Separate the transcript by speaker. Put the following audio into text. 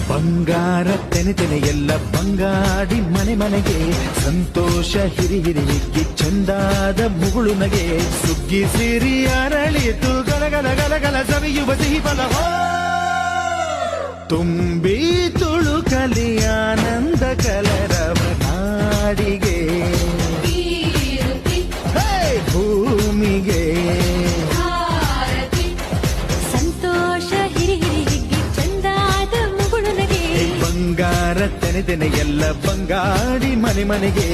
Speaker 1: ಬಂಗಾರ ತೆನೆ ತೆನೆ ಎಲ್ಲ ಬಂಗಾಡಿ ಮನೆ ಮನೆಗೆ ಸಂತೋಷ ಹಿರಿ ಹಿರಿ ಹಿಗ್ಗಿ ಚಂದಾದ ಮುಗುಳು ನಗೆ ಸುಗ್ಗಿ ಸಿರಿ ಅರಳಿತು ಗಲಗಲ ಗಲಗಲ ಸವಿಯುವ ಸಿಹಿ ಫಲ ತುಂಬಿ ತುಳುಕಲಿ ಆನಂದ ಕಲರವ ನಾಡಿಗೆ ಭೂಮಿಗೆ
Speaker 2: ಸಂತೋಷ ಹಿರಿ ಹಿರಿ ಹಿಗ್ಗಿ ಚಂದಾದ ಮುಗುಳು ನಗೆ
Speaker 1: ಬಂಗಾರ ತೆನೆ ತೆನೆ ಎಲ್ಲ ಬಂಗಾಡಿ ಮನೆ ಮನೆಗೆ